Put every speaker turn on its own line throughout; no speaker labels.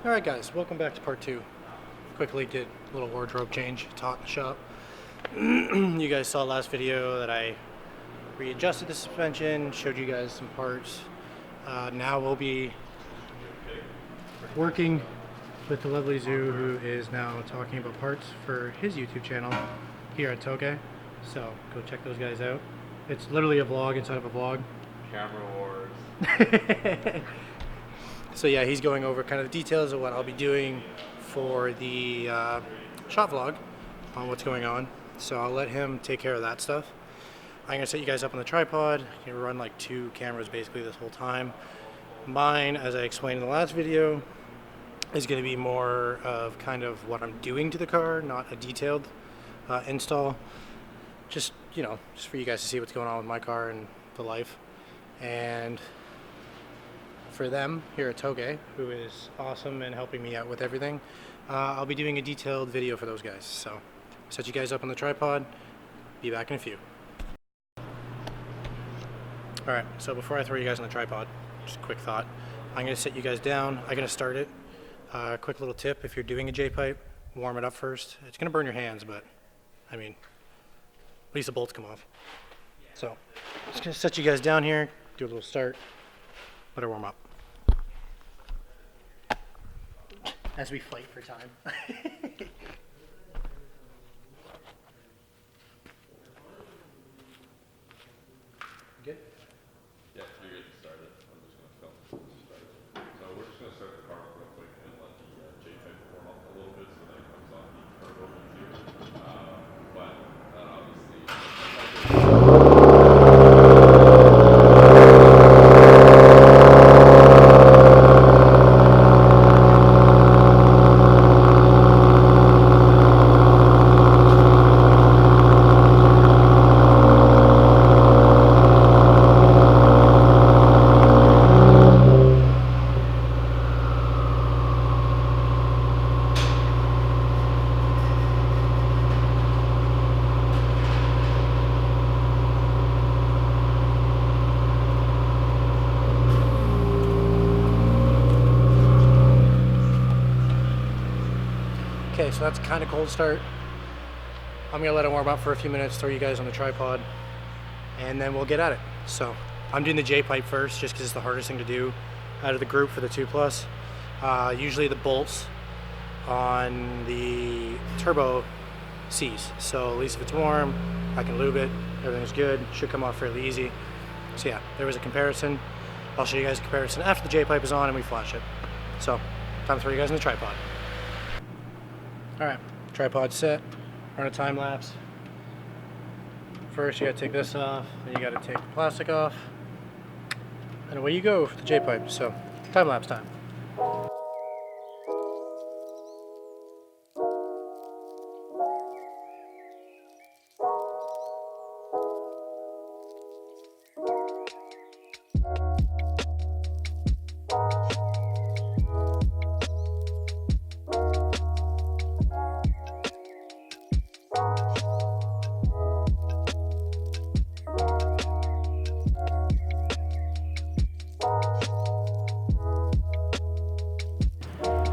Alright guys, welcome back to part 2. Quickly did a little wardrobe change, taught in the shop. You guys saw last video that I readjusted the suspension, showed you guys some parts. Now we'll be working with the lovely Zoo, who is now talking about parts for his YouTube channel here at Touge. So go check those guys out. It's literally a vlog inside of a vlog.
Camera wars.
So yeah, he's going over kind of the details of what I'll be doing for the shop vlog on what's going on. So I'll let him take care of that stuff. I'm gonna set you guys up on the tripod. You run like 2 cameras basically this whole time. Mine, as I explained in the last video, is gonna be more of kind of what I'm doing to the car, not a detailed install. Just, you know, just for you guys to see what's going on with my car and the life. And for them here at Touge, who is awesome and helping me out with everything, I'll be doing a detailed video for those guys. So set you guys up on the tripod, be back in a few. Alright, so before I throw you guys on the tripod, just a quick thought. I'm going to set you guys down. I'm going to start it. Quick little tip, if you're doing a J-pipe, warm it up first. It's going to burn your hands, but I mean, at least the bolts come off. So just going to set you guys down here, do a little start, let her warm up. As we fight for time. Good?
Yeah, you're good to start it. I'm just going to film this to start it. So we're just going to start the car up real quick and let the J-pipe warm up a little bit so that it comes on the turbo here. But obviously...
Okay, so that's kind of cold start. I'm gonna let it warm up for a few minutes, throw you guys on the tripod, and then we'll get at it. So I'm doing the J-pipe first, just because it's the hardest thing to do out of the group for the 2+. Usually the bolts on the turbo seize. So at least if it's warm, I can lube it, everything's good, should come off fairly easy. So yeah, there was a comparison. I'll show you guys a comparison after the J-pipe is on and we flash it. So, time to throw you guys in the tripod. Alright, tripod set, run a time lapse. First you gotta take this off, then you gotta take the plastic off, and away you go for the J-pipe. So, time lapse time.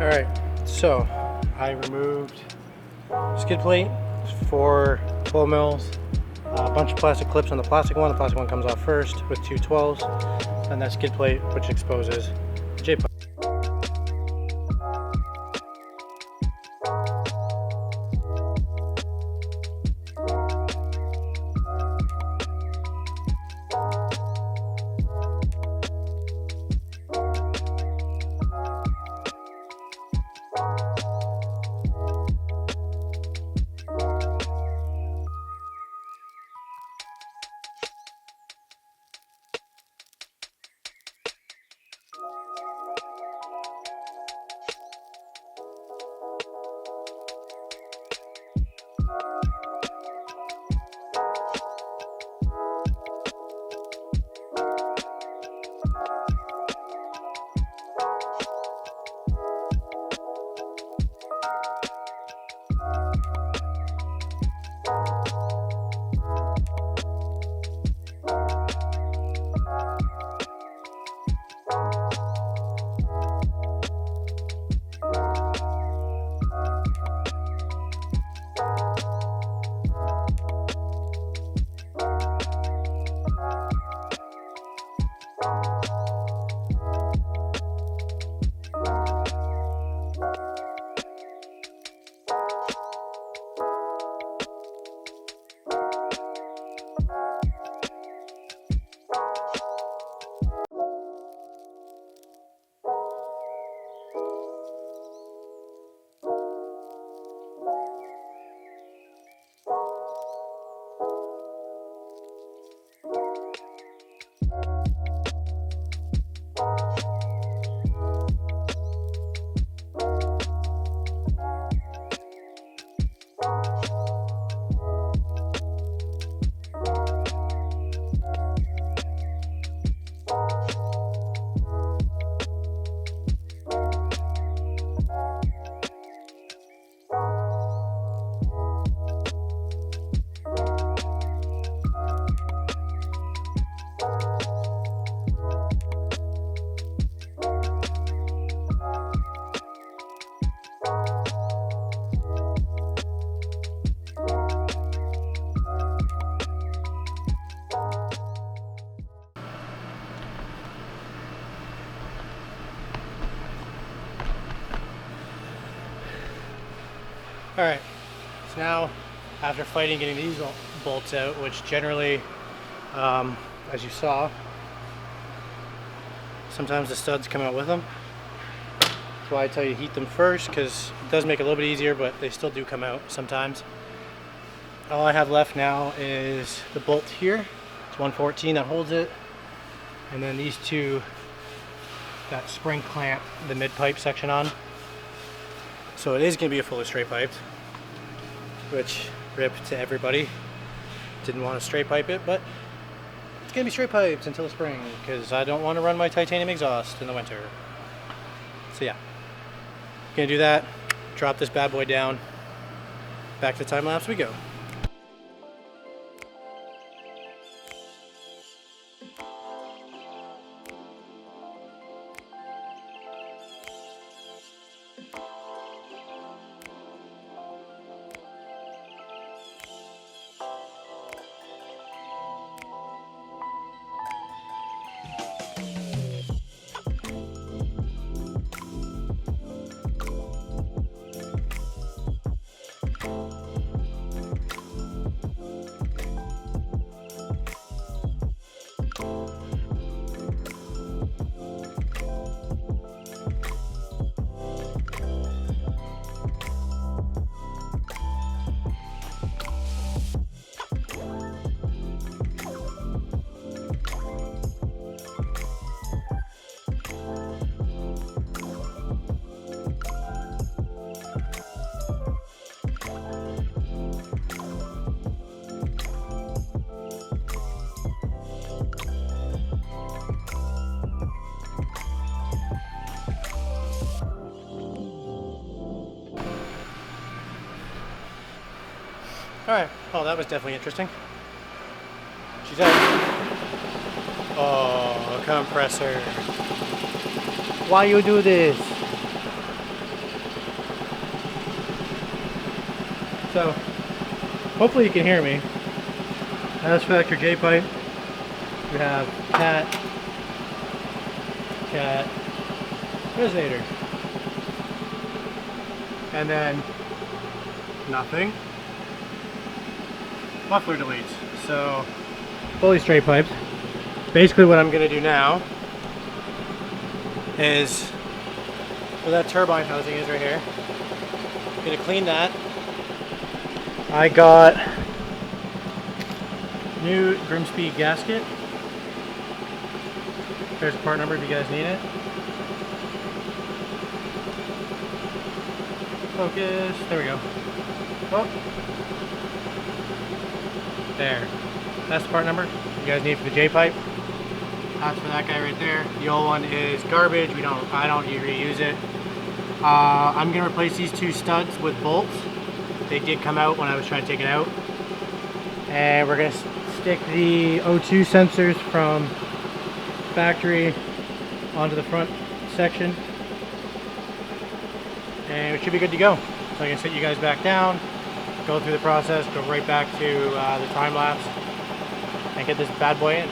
Alright, so I removed skid plate for 12 mils, a bunch of plastic clips on the plastic one. The plastic one comes off first with 2 12s, and that skid plate which exposes the J-pipe. Alright, so now after fighting getting these bolts out, which generally, as you saw, sometimes the studs come out with them. That's why I tell you to heat them first, because it does make it a little bit easier, but they still do come out sometimes. All I have left now is the bolt here. It's 114 that holds it, and then these two that spring clamp the mid pipe section on. So it is going to be a fully straight piped, which rip to everybody. Didn't want to straight pipe it, but it's going to be straight piped until spring because I don't want to run my titanium exhaust in the winter. So yeah, going to do that, drop this bad boy down, back to time lapse we go. Alright, well that was definitely interesting. She's out. Oh, compressor. Why you do this? So, hopefully you can hear me. As for your J pipe, we have cat, resonator, and then nothing. Muffler deletes. So fully straight piped. Basically what I'm going to do now is where that turbine housing is right here. I'm going to clean that. I got new Grimsby gasket. There's a part number if you guys need it. Focus. There we go. Oh. There. That's the part number you guys need for the J pipe. That's for that guy right there. The old one is garbage. I don't reuse it. I'm gonna replace these two studs with bolts. They did come out when I was trying to take it out. And we're gonna stick the O2 sensors from factory onto the front section. And we should be good to go. So I can sit you guys back down, go through the process, go right back to the time lapse, and get this bad boy in.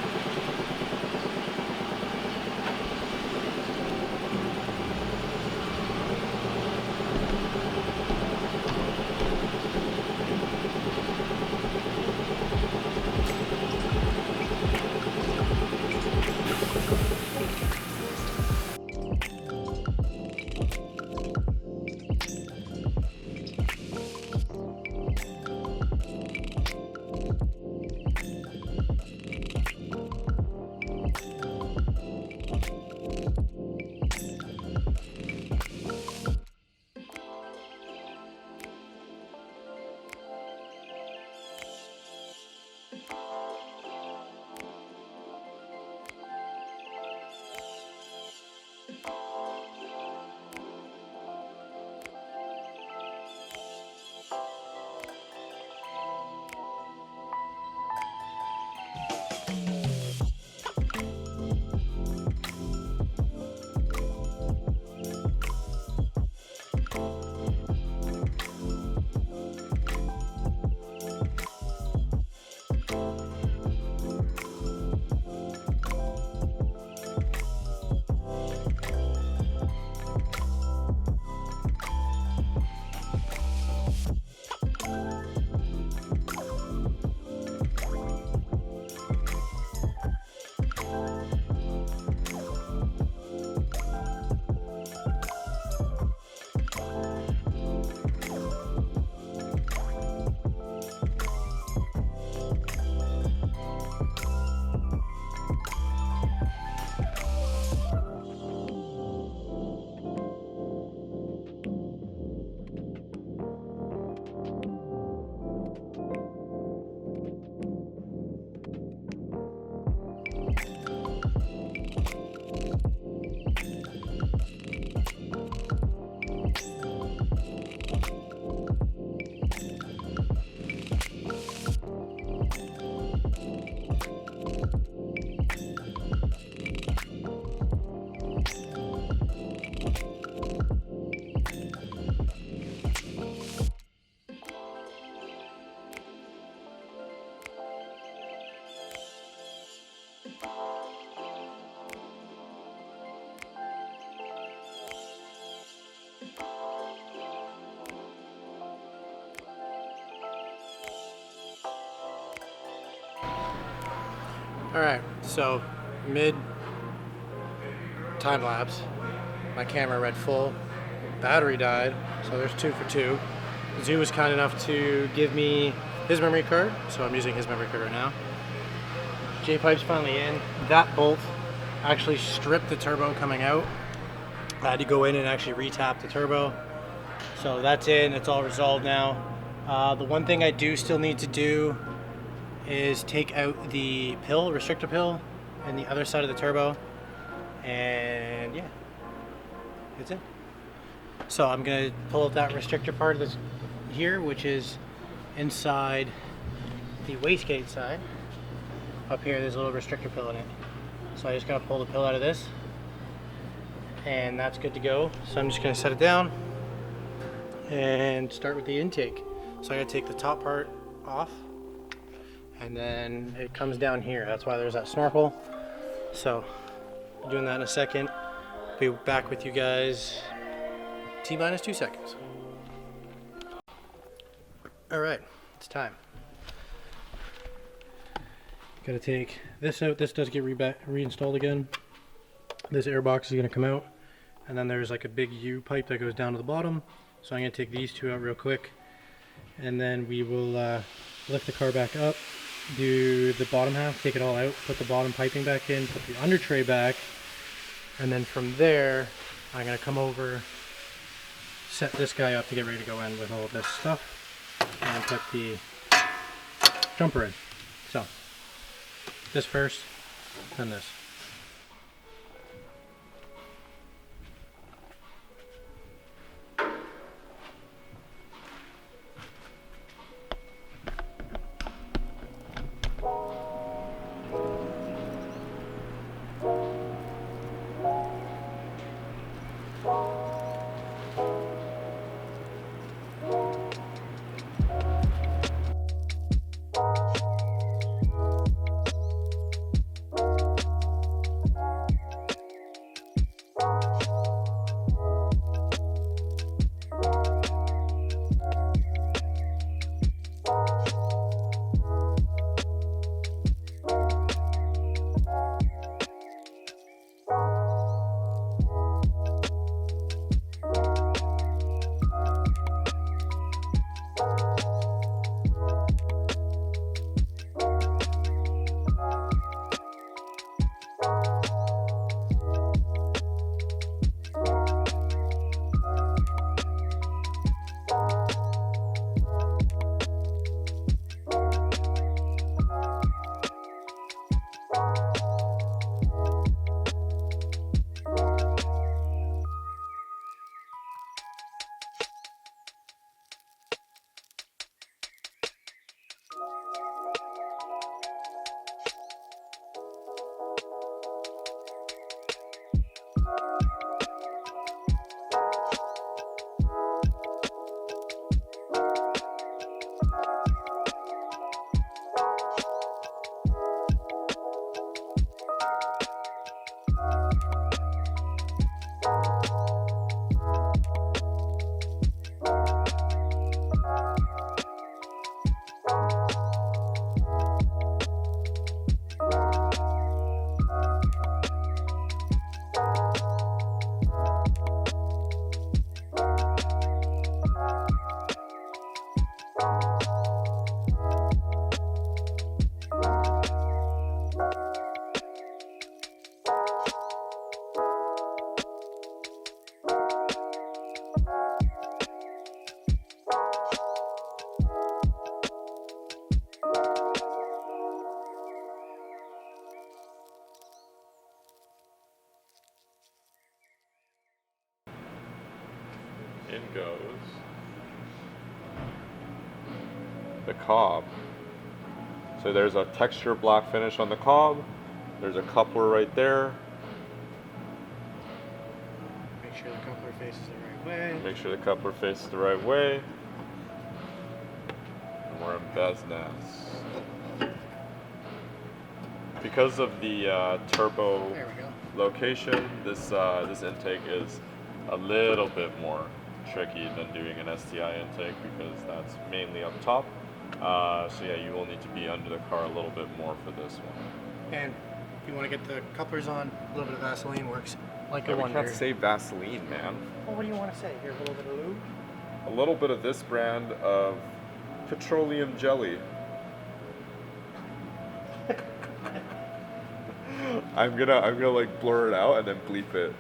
Alright, so mid time lapse, my camera read full, battery died, so there's 2 for 2. Zoo was kind enough to give me his memory card, so I'm using his memory card right now. J-pipe's finally in. That bolt actually stripped the turbo coming out. I had to go in and actually re-tap the turbo. So that's in, it's all resolved now. The one thing I do still need to do is take out the pill, restrictor pill, and the other side of the turbo. And yeah, it's in. So I'm gonna pull out that restrictor part of this here, which is inside the wastegate side. Up here, there's a little restrictor pill in it. So I just gotta pull the pill out of this, and that's good to go. So I'm just gonna set it down and start with the intake. So I gotta take the top part off, and then it comes down here. That's why there's that snorkel. So I'm doing that in a second. Be back with you guys T-minus 2 seconds. All right, it's time. Gotta take this out. This does get reinstalled again. This air box is gonna come out, and then there's like a big U pipe that goes down to the bottom. So I'm gonna take these two out real quick, and then we will lift the car back up, do the bottom half, take it all out, put the bottom piping back in, put the under tray back, and then from there I'm gonna come over, set this guy up to get ready to go in with all of this stuff, and put the jumper in. So this first, then this.
In goes the cob. So there's a texture black finish on the cob. There's a coupler right there.
Make sure the coupler faces the right way.
Make sure the coupler faces the right way. And we're in business. Because of the turbo
There we go.
location, this intake is a little bit more tricky than doing an STI intake because that's mainly up top. So yeah, you will need to be under the car a little bit more for this one.
And if you want to get the couplers on, a little bit of Vaseline works like a
We
wonder.
can't say Vaseline, man.
Well, what do you want to say? Here, a little bit of lube.
A little bit of this brand of petroleum jelly. I'm gonna like blur it out and then bleep it.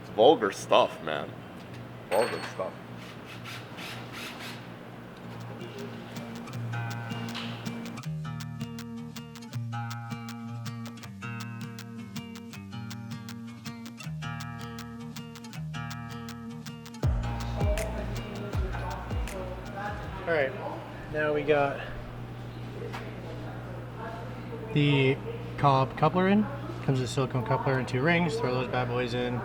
It's vulgar stuff, man. Vulgar stuff.
All right, now we got the Cobb coupler in. Comes with a silicone coupler and 2 rings. Throw those bad boys in.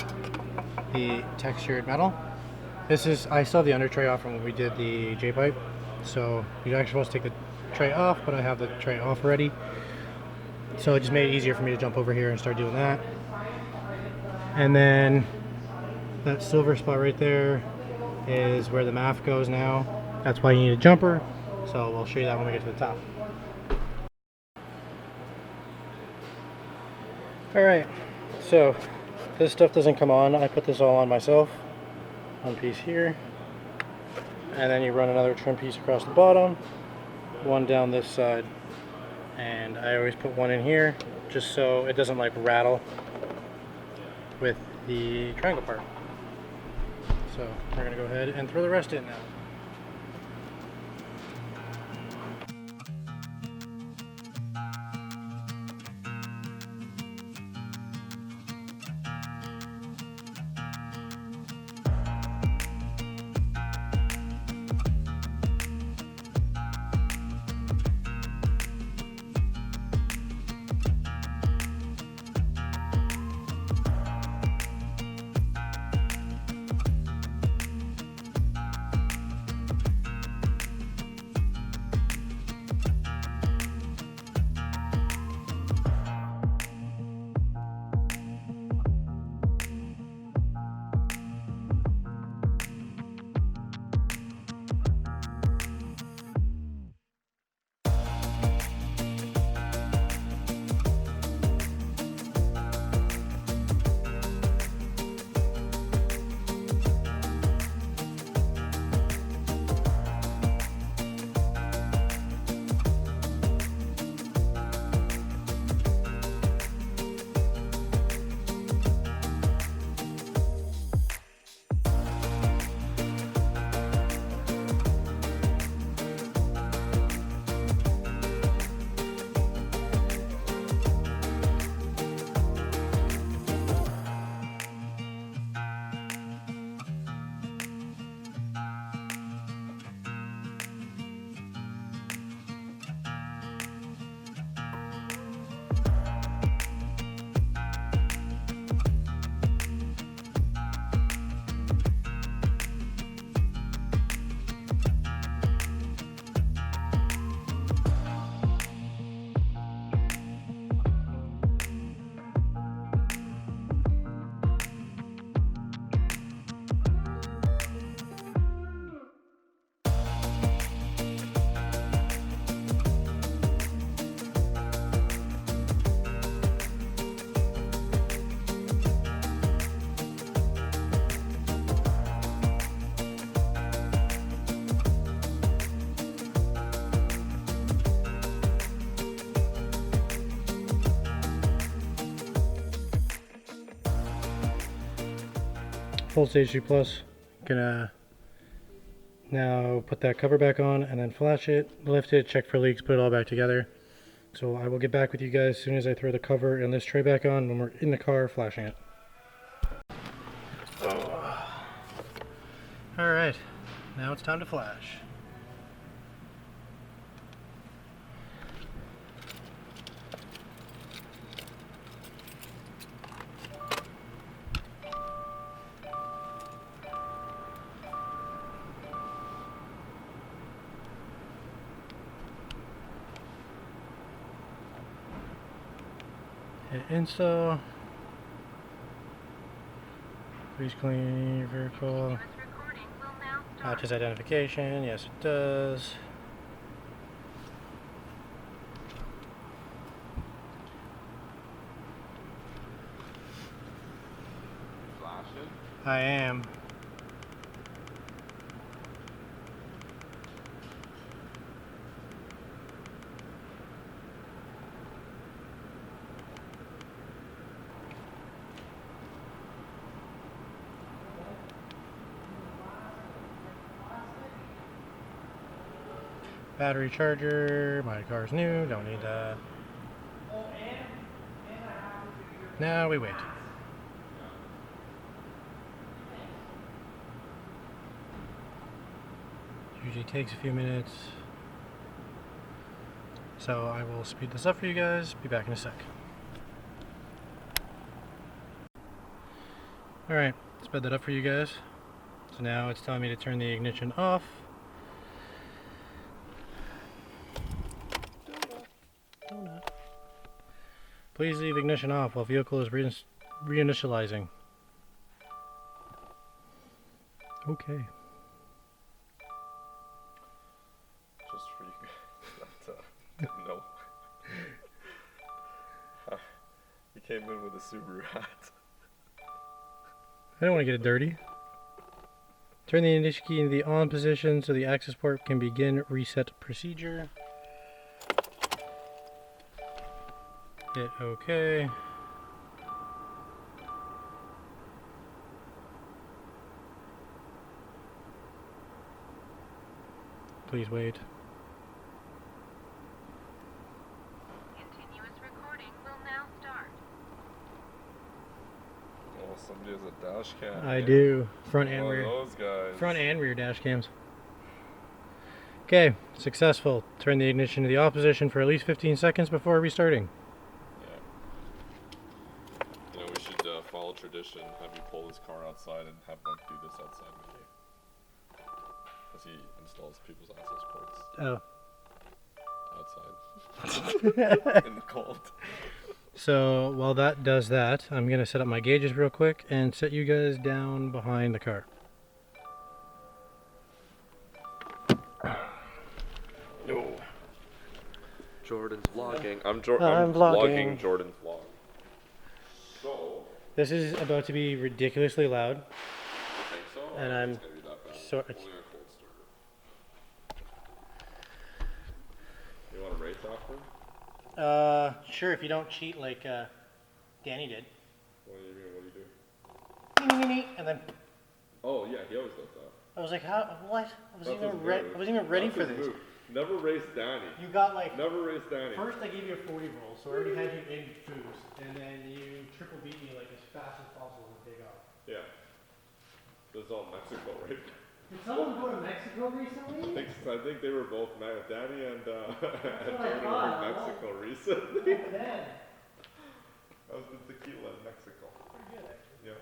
The textured metal. This is, I still have the under tray off from when we did the J-pipe. So you're actually supposed to take the tray off, but I have the tray off already. So it just made it easier for me to jump over here and start doing that. And then that silver spot right there is where the MAF goes now. That's why you need a jumper. So we'll show you that when we get to the top. Alright, so this stuff doesn't come on. I put this all on myself. One piece here. And then you run another trim piece across the bottom. One down this side. And I always put one in here just so it doesn't like rattle with the triangle part. So we're going to go ahead and throw the rest in now. Full stage 2 plus. Gonna now put that cover back on and then flash it, lift it, check for leaks, put it all back together. So I will get back with you guys as soon as I throw the cover and this tray back on when we're in the car flashing it. Alright, now it's time to flash. Hit install. Please clean vertical. Matches identification. Yes, it does. I am. Battery charger, my car's new, don't need that. Now we wait. Usually takes a few minutes. So I will speed this up for you guys, be back in a sec. Alright, sped that up for you guys. So now it's telling me to turn the ignition off. Please leave ignition off while vehicle is reinitializing. Okay.
Just for you guys that didn't know. He came in with a Subaru hat.
I don't want to get it dirty. Turn the ignition key into the on position so the access port can begin reset procedure. Hit OK. Please wait.
Continuous recording will now start.
Oh, somebody has a dash cam.
I do. Front and
One
rear.
of those guys.
Front and rear dash cams. Okay, successful. Turn the ignition to the off position for at least 15 seconds before restarting.
You know, we should follow tradition, have you pull his car outside and have Mike do this outside with you. As he installs people's access ports outside. In the cold.
So while that does that, I'm going to set up my gauges real quick and set you guys down behind the car.
No. Jordan's vlogging. I'm
I'm vlogging.
vlogging Jordan's vlog. So.
This is about to be ridiculously loud.
I think so.
And
I
I'm
think it's gonna be that bad.
so-
Only a cold starter. You want to race after?
Sure, if you don't cheat like Danny did.
What do you mean? What do you do?
And then
Oh yeah, he always does that.
I was like, how? What? I wasn't
That's
even
his move.
I wasn't even ready
That's
for
his
this.
move. Never race Danny.
You got like
Never race Danny.
first I gave you a 40 roll, so I already had you in boost, and then you triple beat me like as fast as possible and take off.
Yeah. This is all Mexico, right?
Did someone go to Mexico recently?
I think they were both Danny and
what I
Jordan were
thought.
in Mexico recently.
Then.
That was the tequila in Mexico.
Pretty good actually.
Yeah.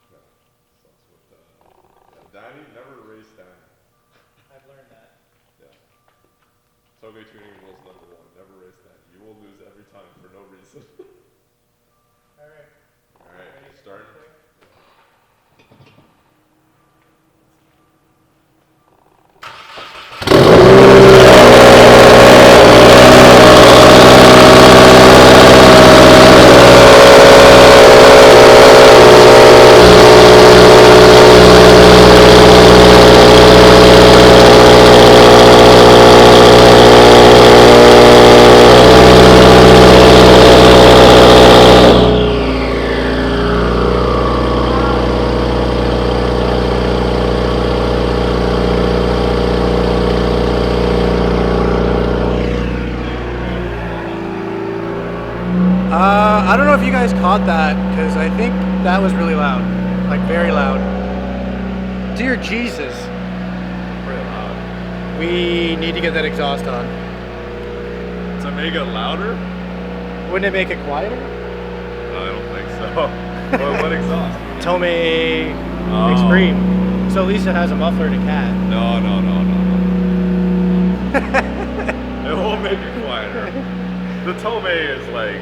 Yeah. So that's what, yeah, Danny never raced Danny.
I've learned that.
Yeah. Touge tuning rules number 1. Never race Danny. You will lose every time for no reason.
Alright.
Alright, start.
I don't know if you guys caught that, because I think that was really loud. Like, very loud. Dear Jesus.
Pretty loud.
We need to get that exhaust on.
To make it louder?
Wouldn't it make it quieter?
No, I don't think so. what exhaust?
Tomei
Oh.
Extreme. So Lisa has a muffler and a cat.
No. It won't make it quieter. The Tomei is like,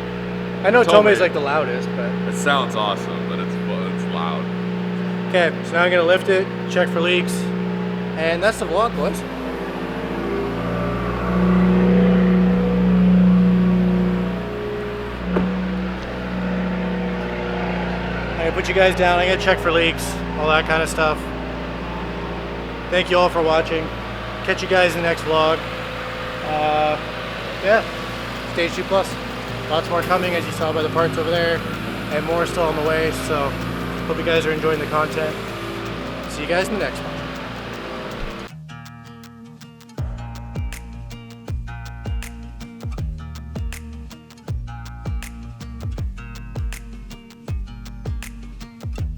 I know
Tomei.
Tomei's like the loudest, but...
it sounds awesome, but it's loud.
Okay, so now I'm gonna lift it, check for leaks, and that's the vlog, boys. gonna put you guys down. I'm gonna check for leaks, all that kind of stuff. Thank you all for watching. Catch you guys in the next vlog. Yeah, stage 2 plus. Lots more coming, as you saw by the parts over there, and more still on the way. So hope you guys are enjoying the content. See you guys in the next one.